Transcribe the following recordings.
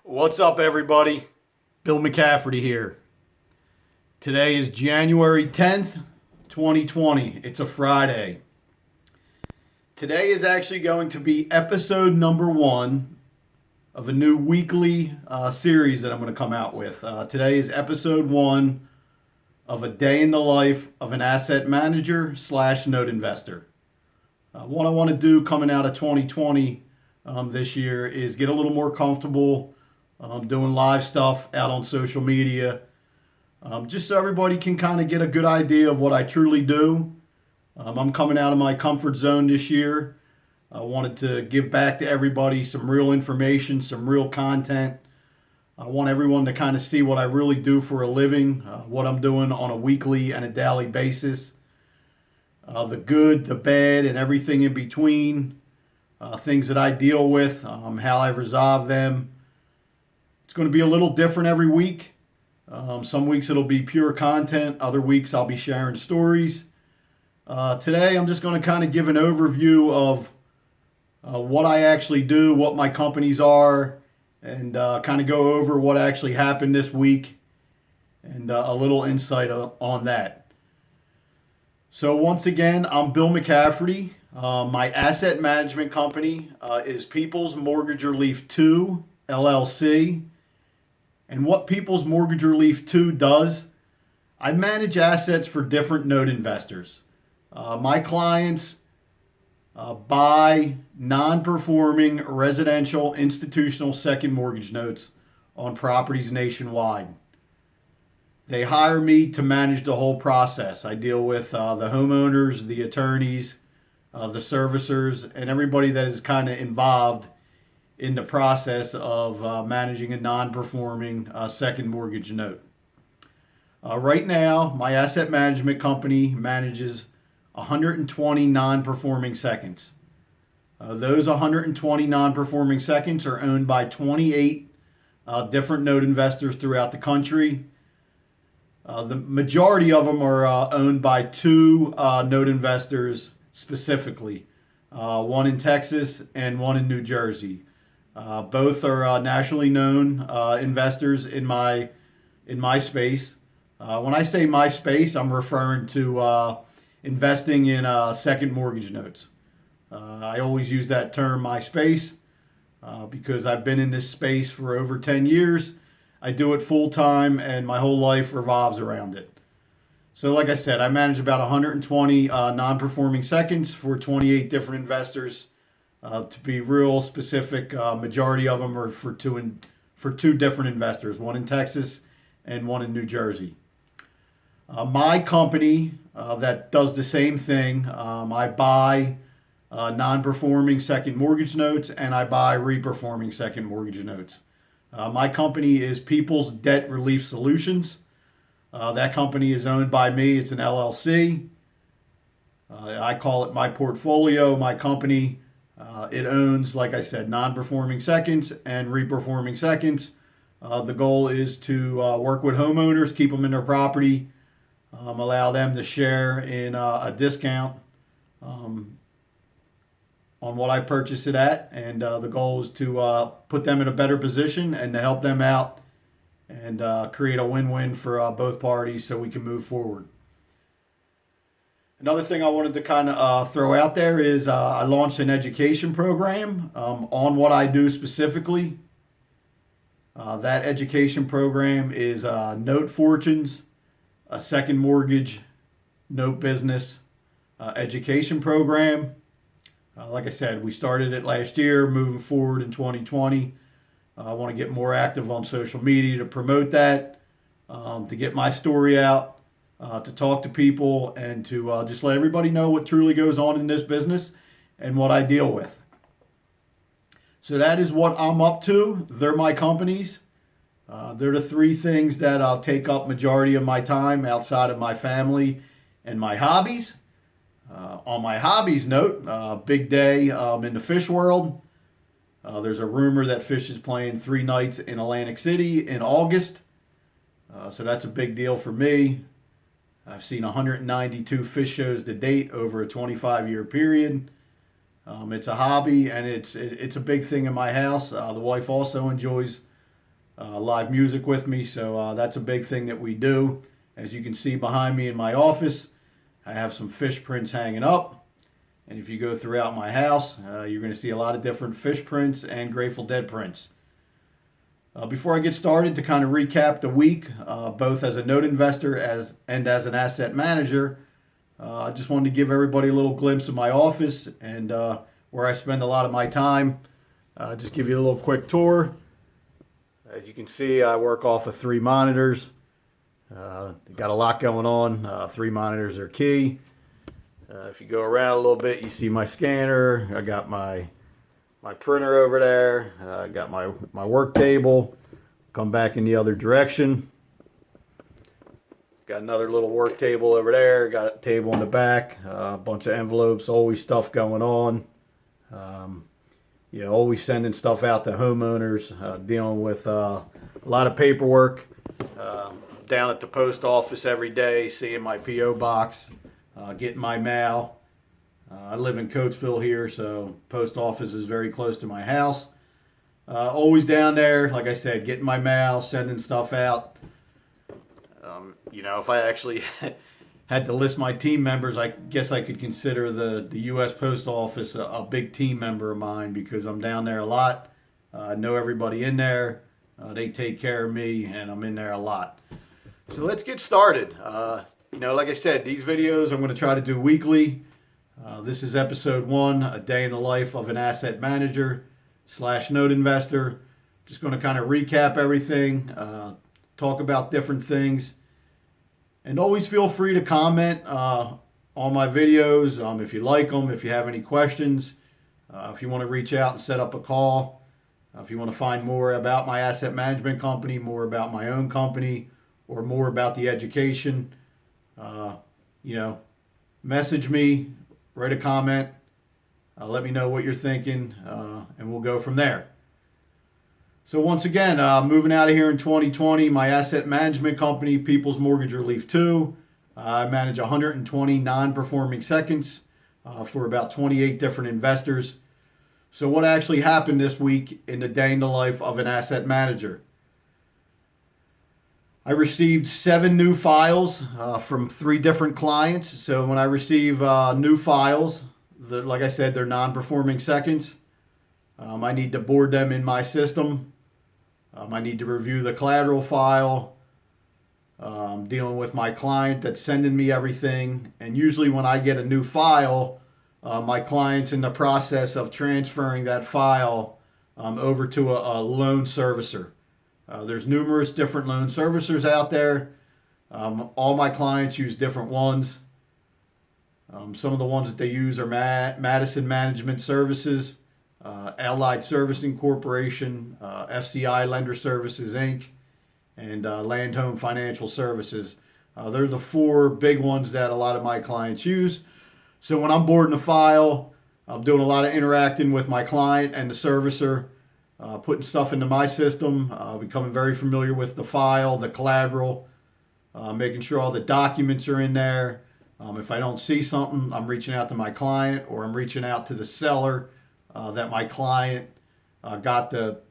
What's up, everybody? Bill McCafferty here. Today is January 10th, 2020. It's a Friday. Today is actually going to be episode number 1 of a new weekly series that I'm going to come out with. Today is episode 1 of a day in the life of an asset manager / note investor. What I want to do coming out of 2020 this year is get a little more comfortable doing live stuff out on social media, just so everybody can kind of get a good idea of what I truly do. I'm coming out of my comfort zone this year. I wanted to give back to everybody some real information, some real content. I want everyone to kind of see what I really do for a living, what I'm doing on a weekly and a daily basis, the good, the bad, and everything in between, things that I deal with, how I resolve them. It's going to be a little different every week. Some weeks it'll be pure content. Other weeks I'll be sharing stories. Today I'm just going to kind of give an overview of what I actually do, what my companies are, and kind of go over what actually happened this week and a little insight on that. So once again, I'm Bill McCafferty. My asset management company is People's Mortgage Relief 2, LLC. And what People's Mortgage Relief 2 does, I manage assets for different note investors. My clients buy non-performing residential institutional second mortgage notes on properties nationwide. They hire me to manage the whole process. I deal with the homeowners, the attorneys, the servicers, and everybody that is kind of involved in the process of managing a non-performing second mortgage note. Right now, my asset management company manages 120 non-performing seconds. Those 120 non-performing seconds are owned by 28 different note investors throughout the country. The majority of them are owned by 2 note investors specifically, one in Texas and one in New Jersey. Both are nationally known investors in my space. When I say my space, I'm referring to investing in second mortgage notes. I always use that term, my space, because I've been in this space for over 10 years. I do it full time, and my whole life revolves around it. So like I said, I manage about 120 non-performing seconds for 28 different investors. To be real specific, majority of them are for two different investors, one in Texas and one in New Jersey. My company that does the same thing, I buy non-performing second mortgage notes and I buy re-performing second mortgage notes. My company is People's Debt Relief Solutions. That company is owned by me. It's an LLC. I call it my portfolio, my company. It owns, like I said, non-performing seconds and re-performing seconds. The goal is to work with homeowners, keep them in their property, allow them to share in a discount on what I purchase it at. And the goal is to put them in a better position and to help them out and create a win-win for both parties so we can move forward. Another thing I wanted to kind of throw out there is I launched an education program on what I do specifically. That education program is Note Fortunes, a second mortgage note business education program. Like I said, we started it last year, moving forward in 2020. I want to get more active on social media to promote that, to get my story out. To talk to people and to just let everybody know what truly goes on in this business and what I deal with. So that is what I'm up to. They're my companies. They're the 3 things that I'll take up majority of my time outside of my family and my hobbies. On my hobbies note, big day in the fish world. There's a rumor that Fish is playing 3 nights in Atlantic City in August. So that's a big deal for me. I've seen 192 fish shows to date over a 25-year period. It's a hobby, and it's a big thing in my house. The wife also enjoys live music with me. So that's a big thing that we do. As you can see behind me in my office, I have some fish prints hanging up. And if you go throughout my house, you're going to see a lot of different fish prints and Grateful Dead prints. Before I get started, to kind of recap the week, both as a note investor and as an asset manager, I just wanted to give everybody a little glimpse of my office and where I spend a lot of my time. Just give you a little quick tour. As you can see, I work off of 3 monitors. Got a lot going on. 3 monitors are key. If you go around a little bit, you see my scanner. I got my printer over there. I got my work table. Come back in the other direction. Got another little work table over there. Got a table in the back. A bunch of envelopes. Always stuff going on. Always sending stuff out to homeowners. Dealing with a lot of paperwork. Down at the post office every day, seeing my P.O. box, getting my mail. I live in Coatesville here, so post office is very close to my house. Always down there, like I said, getting my mail, sending stuff out. If I actually had to list my team members, I guess I could consider the U.S. Post Office a big team member of mine because I'm down there a lot. I know everybody in there. They take care of me, and I'm in there a lot. So let's get started. Like I said, these videos I'm going to try to do weekly. This is episode 1, a day in the life of an asset manager / note investor. Just going to kind of recap everything, talk about different things. And always feel free to comment on my videos if you like them, if you have any questions, if you want to reach out and set up a call, if you want to find more about my asset management company, more about my own company, or more about the education. Message me, write a comment, let me know what you're thinking, and we'll go from there. So once again, moving out of here in 2020, my asset management company, People's Mortgage Relief 2. I manage 120 non-performing seconds for about 28 different investors. So what actually happened this week in the day in the life of an asset manager? I received 7 new files from 3 different clients. So when I receive new files, like I said, they're non-performing seconds. I need to board them in my system. I need to review the collateral file, dealing with my client that's sending me everything. And usually when I get a new file, my client's in the process of transferring that file over to a loan servicer. There's numerous different loan servicers out there. All my clients use different ones. Some of the ones that they use are Madison Management Services, Allied Servicing Corporation, FCI Lender Services, Inc., and Land Home Financial Services. They're the 4 big ones that a lot of my clients use. So when I'm boarding a file, I'm doing a lot of interacting with my client and the servicer, putting stuff into my system, becoming very familiar with the file, the collateral, making sure all the documents are in there. If I don't see something, I'm reaching out to my client or I'm reaching out to the seller that my client got the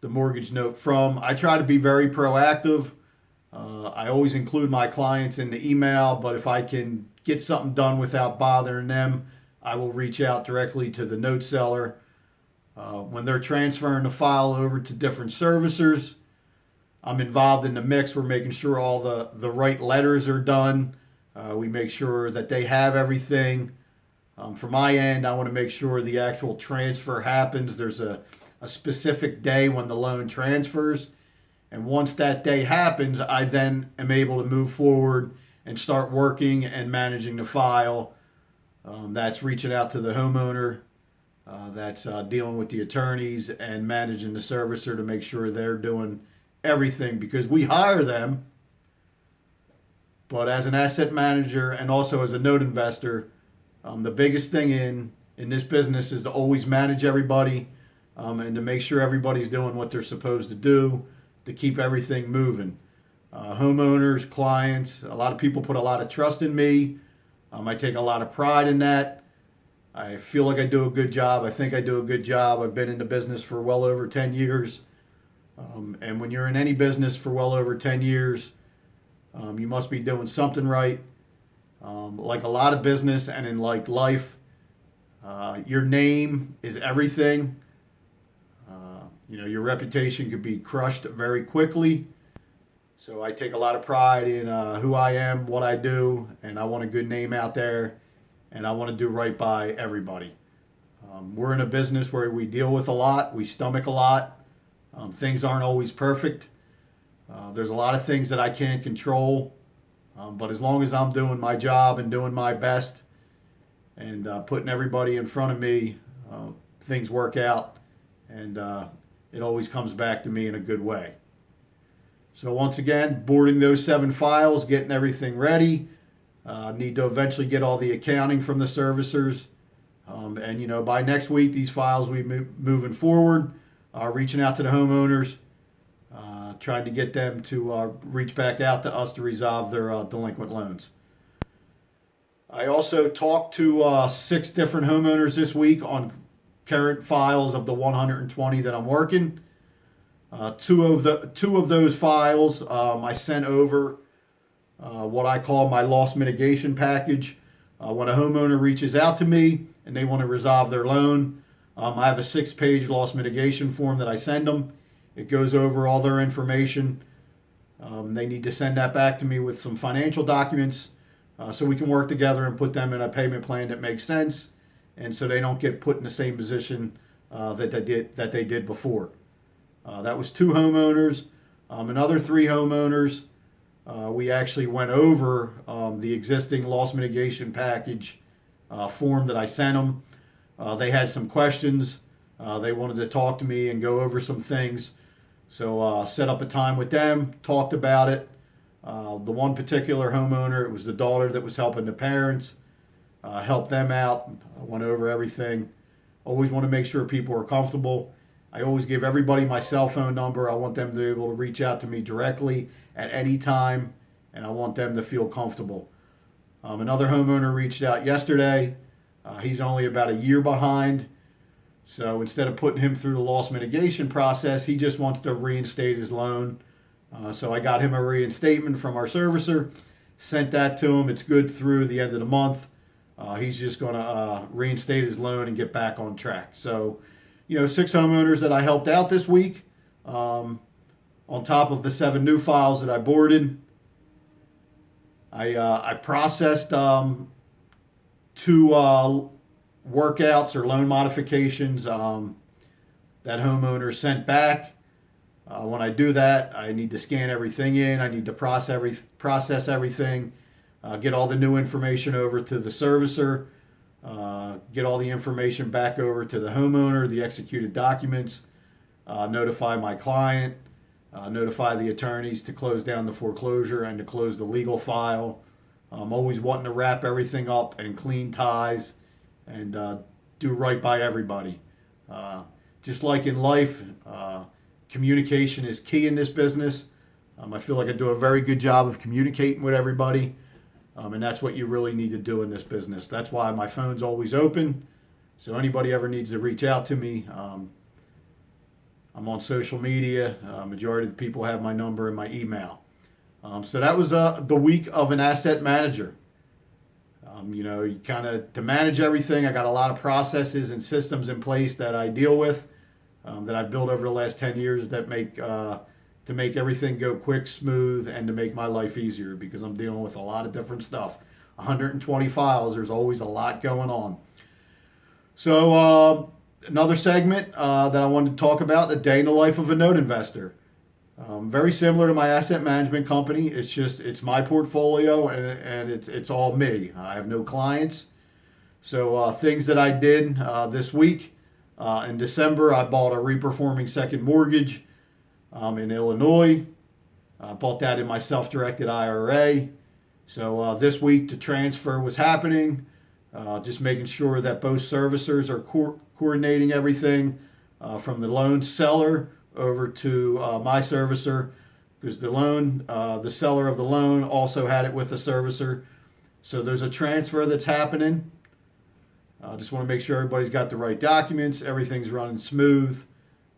mortgage note from. I try to be very proactive. I always include my clients in the email, but if I can get something done without bothering them, I will reach out directly to the note seller. When they're transferring the file over to different servicers, I'm involved in the mix. We're making sure all the right letters are done. We make sure that they have everything. From my end, I want to make sure the actual transfer happens. There's a specific day when the loan transfers. And once that day happens, I then am able to move forward and start working and managing the file. That's reaching out to the homeowner. That's dealing with the attorneys and managing the servicer to make sure they're doing everything because we hire them. But as an asset manager and also as a note investor, the biggest thing in this business is to always manage everybody and to make sure everybody's doing what they're supposed to do to keep everything moving. Homeowners, clients, a lot of people put a lot of trust in me. I take a lot of pride in that. I feel like I do a good job. I think I do a good job. I've been in the business for well over 10 years. And when you're in any business for well over 10 years, you must be doing something right. Like a lot of business and in like life, your name is everything. Your reputation could be crushed very quickly. So I take a lot of pride in who I am, what I do, and I want a good name out there, and I want to do right by everybody. We're in a business where we deal with a lot, we stomach a lot. Things aren't always perfect. There's a lot of things that I can't control, but as long as I'm doing my job and doing my best and putting everybody in front of me, things work out, and it always comes back to me in a good way. So once again, boarding those 7 files, getting everything ready. Need to eventually get all the accounting from the servicers. And by next week, these files will be moving forward, reaching out to the homeowners, trying to get them to reach back out to us to resolve their delinquent loans. I also talked to 6 different homeowners this week on current files of the 120 that I'm working. Two of those files I sent over what I call my loss mitigation package. When a homeowner reaches out to me and they want to resolve their loan, I have a 6-page loss mitigation form that I send them. It goes over all their information. They need to send that back to me with some financial documents so we can work together and put them in a payment plan that makes sense, and so they don't get put in the same position that they did before. That was 2 homeowners. Another 3 homeowners, we actually went over the existing loss mitigation package form that I sent them. They had some questions. They wanted to talk to me and go over some things. So set up a time with them, talked about it. The one particular homeowner, it was the daughter that was helping the parents, helped them out, went over everything. Always want to make sure people are comfortable. I always give everybody my cell phone number. I want them to be able to reach out to me directly at any time, and I want them to feel comfortable. Another homeowner reached out yesterday. He's only about a year behind. So instead of putting him through the loss mitigation process, he just wants to reinstate his loan. So I got him a reinstatement from our servicer, sent that to him. It's good through the end of the month. He's just going to reinstate his loan and get back on track. So, 6 homeowners that I helped out this week, on top of the 7 new files that I boarded. I processed 2 workouts or loan modifications that homeowners sent back. When I do that, I need to scan everything in. I need to process everything, get all the new information over to the servicer, get all the information back over to the homeowner, the executed documents, notify my client, notify the attorneys to close down the foreclosure and to close the legal file. I'm always wanting to wrap everything up and clean ties and do right by everybody. Just like in life, communication is key in this business. I feel like I do a very good job of communicating with everybody, and that's what you really need to do in this business. That's why my phone's always open, so anybody ever needs to reach out to me. I'm on social media. Majority of the people have my number and my email. So that was the week of an asset manager. You kind of, to manage everything, I got a lot of processes and systems in place that I deal with, that I've built over the last 10 years that make to make everything go quick, smooth, and to make my life easier, because I'm dealing with a lot of different stuff. 120 files, there's always a lot going on. So another segment that I wanted to talk about, the day in the life of a note investor. Very similar to my asset management company. It's my portfolio, and it's all me. I have no clients. So things that I did this week, in December, I bought a reperforming second mortgage in Illinois. I bought that in my self-directed IRA. So this week the transfer was happening, just making sure that both servicers are coordinating everything from the loan seller over to my servicer, because the seller of the loan also had it with the servicer. So there's a transfer that's happening. Just want to make sure everybody's got the right documents, everything's running smooth.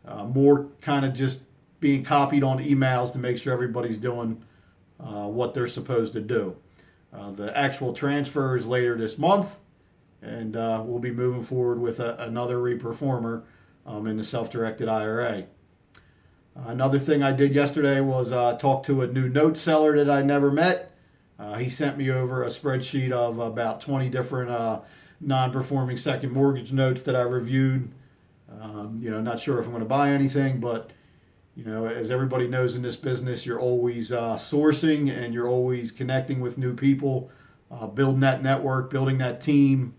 More kind of just being copied on emails to make sure everybody's doing what they're supposed to do. The actual transfer is later this month, and we'll be moving forward with another reperformer in the self-directed IRA. Another thing I did yesterday was talk to a new note seller that I never met. He sent me over a spreadsheet of about 20 different non-performing second mortgage notes that I reviewed. Not sure if I'm going to buy anything, but as everybody knows in this business, you're always sourcing and you're always connecting with new people, building that network, building that team,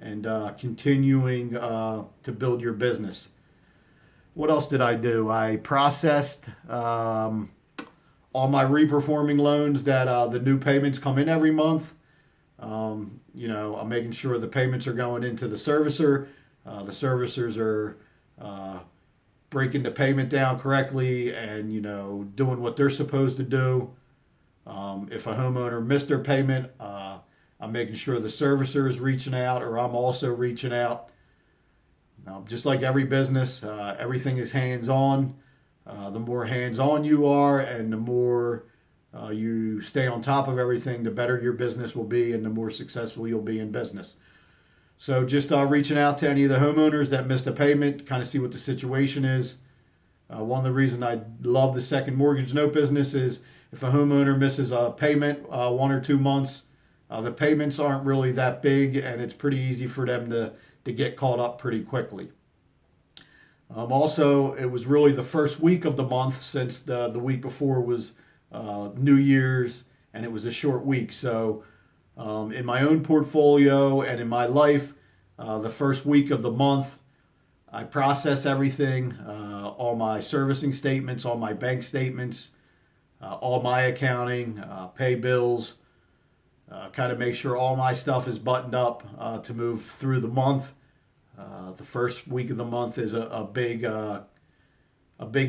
and continuing to build your business. What else did I do? I processed all my reperforming loans that the new payments come in every month. I'm making sure the payments are going into the servicer. The servicers are breaking the payment down correctly and doing what they're supposed to do. If a homeowner missed their payment, I'm making sure the servicer is reaching out, or I'm also reaching out. Just like every business, everything is hands-on. The more hands-on you are and the more you stay on top of everything, the better your business will be and the more successful you'll be in business. So just reaching out to any of the homeowners that missed a payment, kind of see what the situation is. One of the reasons I love the second mortgage note business is if a homeowner misses a payment 1 or 2 months, the payments aren't really that big and it's pretty easy for them to get caught up pretty quickly. Also, it was really the first week of the month since the week before was New Year's and it was a short week. So in my own portfolio and in my life, the first week of the month, I process everything, all my servicing statements, all my bank statements, all my accounting, pay bills, kind of make sure all my stuff is buttoned up to move through the month. The first week of the month is a big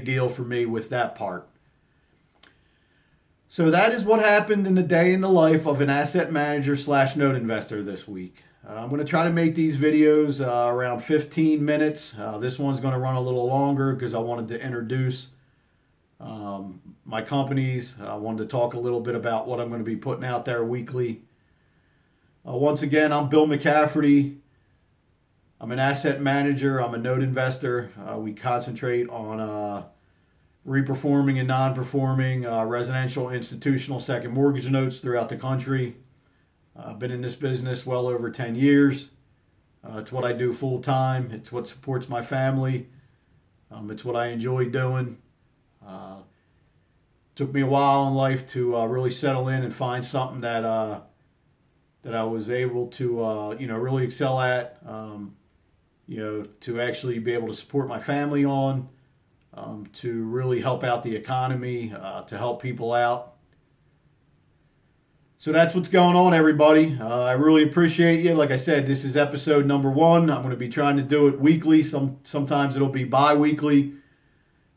deal for me with that part. So that is what happened in the day in the life of an asset manager / note investor this week. I'm going to try to make these videos around 15 minutes. This one's going to run a little longer because I wanted to introduce my companies. I wanted to talk a little bit about what I'm going to be putting out there weekly. Once again, I'm Bill McCafferty. I'm an asset manager. I'm a note investor. We concentrate on reperforming and non-performing residential, institutional, second mortgage notes throughout the country. I've been in this business well over 10 years. It's what I do full time. It's what supports my family. It's what I enjoy doing. Took me a while in life to really settle in and find something that I was able to really excel at. To actually be able to support my family on. To really help out the economy, to help people out. So that's what's going on, everybody. I really appreciate you. Like I said, this is episode number 1. I'm going to be trying to do it weekly. Sometimes it'll be bi-weekly.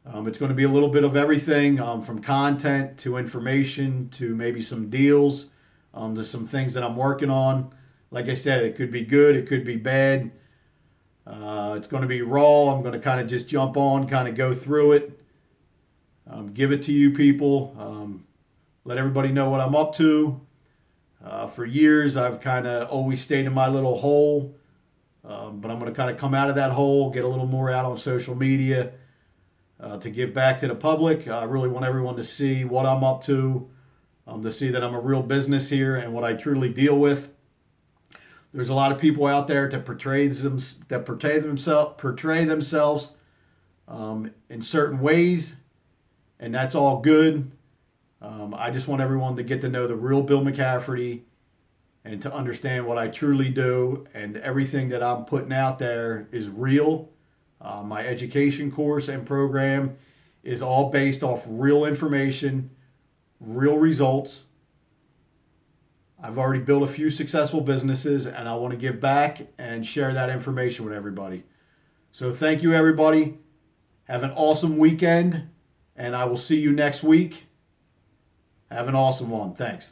It's going to be a little bit of everything, from content to information to maybe some deals, to some things that I'm working on. Like I said, it could be good, it could be bad. It's going to be raw. I'm going to kind of just jump on, kind of go through it, give it to you people, let everybody know what I'm up to. For years, I've kind of always stayed in my little hole, but I'm going to kind of come out of that hole, get a little more out on social media to give back to the public. I really want everyone to see what I'm up to see that I'm a real business here and what I truly deal with. There's a lot of people out there that portray themselves in certain ways, and that's all good. I just want everyone to get to know the real Bill McCafferty and to understand what I truly do, and everything that I'm putting out there is real. My education course and program is all based off real information, real results. I've already built a few successful businesses, and I want to give back and share that information with everybody. So thank you, everybody. Have an awesome weekend, and I will see you next week. Have an awesome one. Thanks.